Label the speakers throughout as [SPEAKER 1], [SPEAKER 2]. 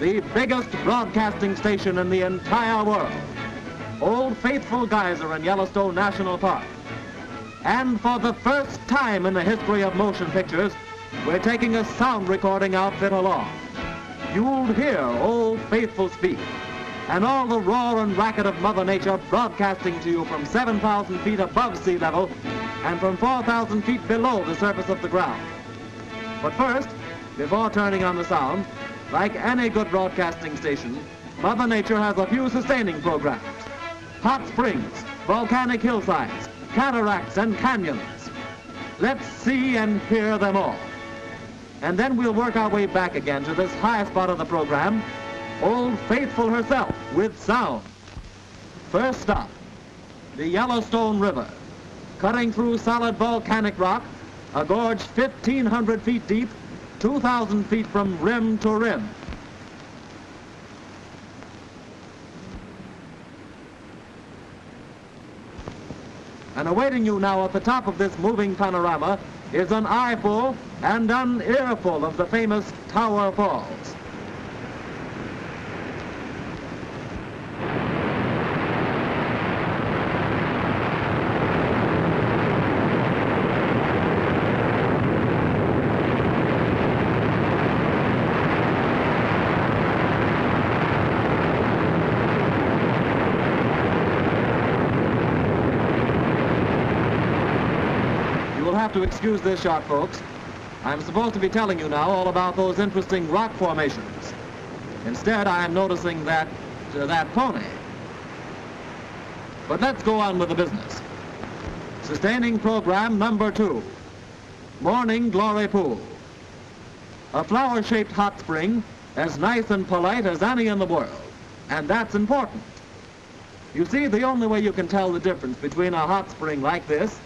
[SPEAKER 1] the biggest broadcasting station in the entire world, Old Faithful Geyser in Yellowstone National Park. And for the first time in the history of motion pictures, we're taking a sound recording outfit along. You'll hear Old Faithful speak, and all the roar and racket of Mother Nature broadcasting to you from 7,000 feet above sea level and from 4,000 feet below the surface of the ground. But first, before turning on the sound, like any good broadcasting station, Mother Nature has a few sustaining programs. Hot springs, volcanic hillsides, cataracts and canyons. Let's see and hear them all. And then we'll work our way back again to this high spot of the program, Old Faithful herself with sound. First stop, the Yellowstone River, cutting through solid volcanic rock, a gorge 1,500 feet deep, 2,000 feet from rim to rim. And awaiting you now at the top of this moving panorama is an eyeful and an earful of the famous Tower Falls. Have to excuse this shot, folks. I'm supposed to be telling you now all about those interesting rock formations. Instead, I am noticing that pony. But let's go on with the business. Sustaining program number 2, Morning Glory Pool. A flower-shaped hot spring as nice and polite as any in the world, and that's important. You see, the only way you can tell the difference between a hot spring like this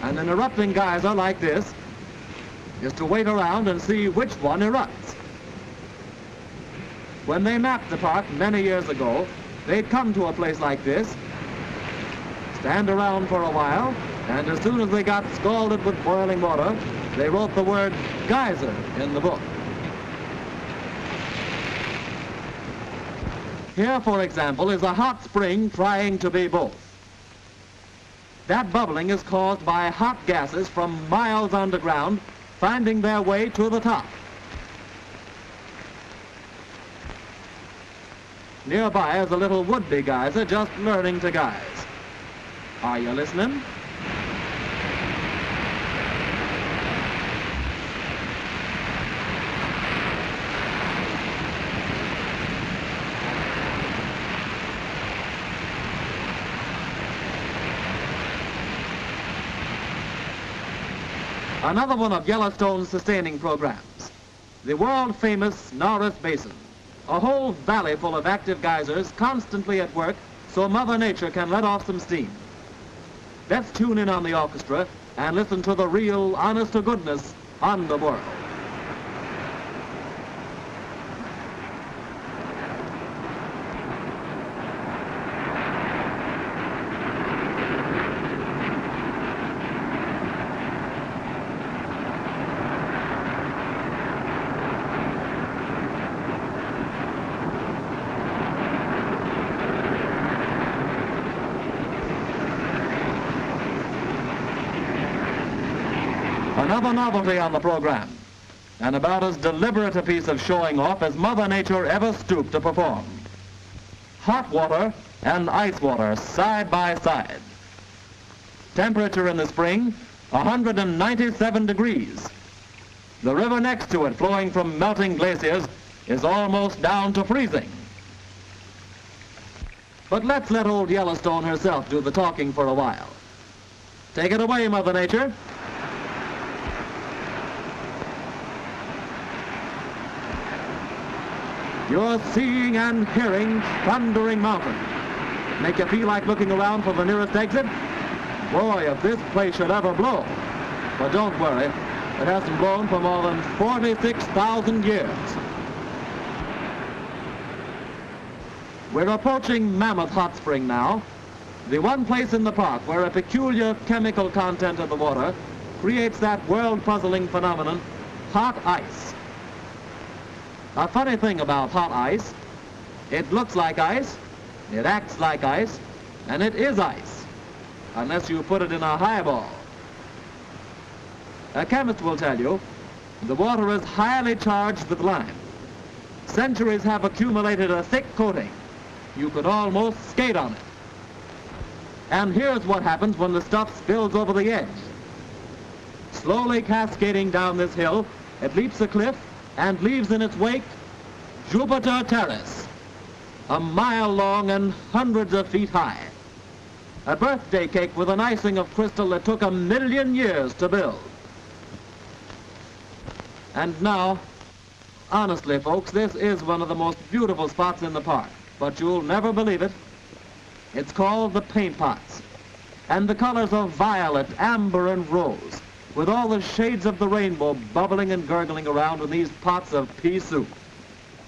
[SPEAKER 1] and an erupting geyser like this is to wait around and see which one erupts. When they mapped the park many years ago, they'd come to a place like this, stand around for a while, and as soon as they got scalded with boiling water, they wrote the word geyser in the book. Here, for example, is a hot spring trying to be both. That bubbling is caused by hot gases from miles underground finding their way to the top. Nearby is a little would-be geyser just learning to geyse. Are you listening? Another one of Yellowstone's sustaining programs, the world-famous Norris Basin, a whole valley full of active geysers constantly at work so Mother Nature can let off some steam. Let's tune in on the orchestra and listen to the real, honest-to-goodness on the world. Another novelty on the program, and about as deliberate a piece of showing off as Mother Nature ever stooped to perform. Hot water and ice water side by side. Temperature in the spring, 197 degrees. The river next to it, flowing from melting glaciers, is almost down to freezing. But let's let old Yellowstone herself do the talking for a while. Take it away, Mother Nature. You're seeing and hearing thundering mountains. Make you feel like looking around for the nearest exit? Boy, if this place should ever blow. But don't worry, it hasn't blown for more than 46,000 years. We're approaching Mammoth Hot Spring now, the one place in the park where a peculiar chemical content of the water creates that world-puzzling phenomenon, hot ice. A funny thing about hot ice, it looks like ice, it acts like ice, and it is ice, unless you put it in a highball. A chemist will tell you the water is highly charged with lime. Centuries have accumulated a thick coating. You could almost skate on it. And here's what happens when the stuff spills over the edge. Slowly cascading down this hill, it leaps a cliff and leaves in its wake Jupiter Terrace, a mile long and hundreds of feet high. A birthday cake with an icing of crystal that took 1,000,000 years to build. And now, honestly, folks, this is one of the most beautiful spots in the park, but you'll never believe it. It's called the Paint Pots, and the colors of violet, amber, and rose, with all the shades of the rainbow bubbling and gurgling around in these pots of pea soup.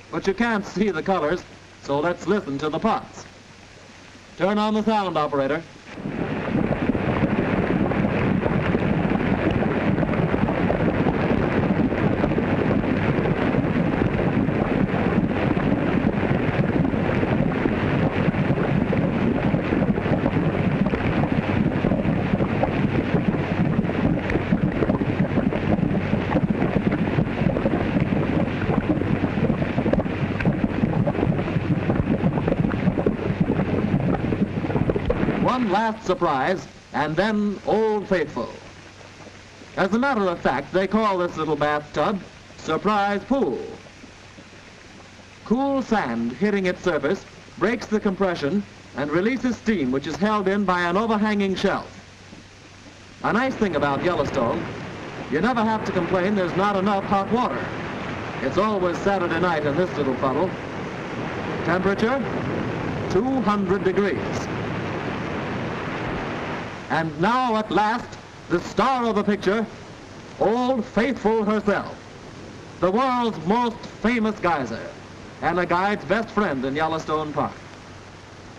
[SPEAKER 1] But you can't see the colors, so let's listen to the pots. Turn on the sound, operator. One last surprise, and then Old Faithful. As a matter of fact, they call this little bathtub Surprise Pool. Cool sand hitting its surface breaks the compression and releases steam, which is held in by an overhanging shelf. A nice thing about Yellowstone, you never have to complain there's not enough hot water. It's always Saturday night in this little puddle. Temperature, 200 degrees. And now, at last, the star of the picture, Old Faithful herself, the world's most famous geyser, and a guide's best friend in Yellowstone Park.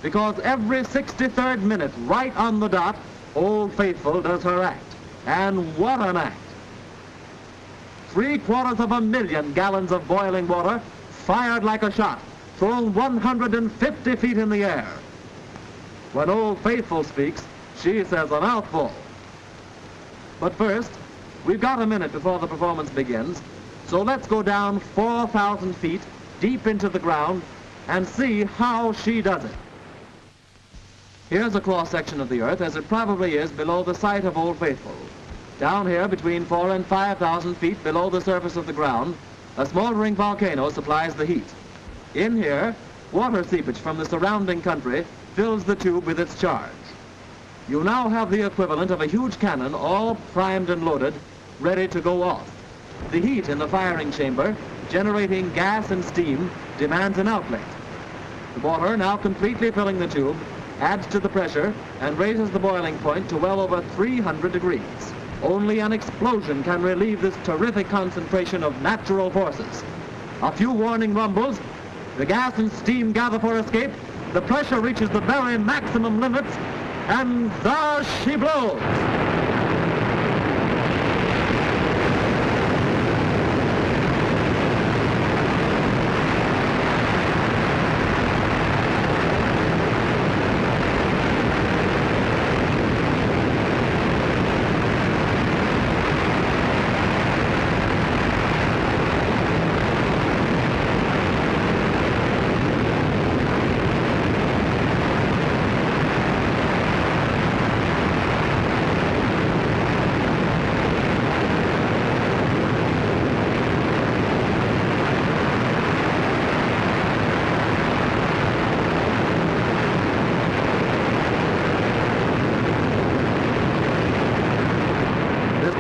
[SPEAKER 1] Because every 63rd minute, right on the dot, Old Faithful does her act. And what an act! 750,000 gallons of boiling water, fired like a shot, thrown 150 feet in the air. When Old Faithful speaks, she says a mouthful. But first, we've got a minute before the performance begins, so let's go down 4,000 feet deep into the ground and see how she does it. Here's a cross-section of the earth as it probably is below the site of Old Faithful. Down here, between 4,000 and 5,000 feet below the surface of the ground, a smoldering volcano supplies the heat. In here, water seepage from the surrounding country fills the tube with its charge. You now have the equivalent of a huge cannon, all primed and loaded, ready to go off. The heat in the firing chamber, generating gas and steam, demands an outlet. The water, now completely filling the tube, adds to the pressure and raises the boiling point to well over 300 degrees. Only an explosion can relieve this terrific concentration of natural forces. A few warning rumbles, the gas and steam gather for escape, the pressure reaches the very maximum limits, and there she blows.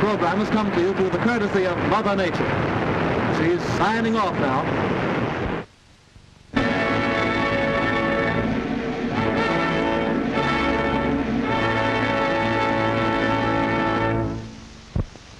[SPEAKER 1] Program has come to you through the courtesy of Mother Nature. She's signing off now.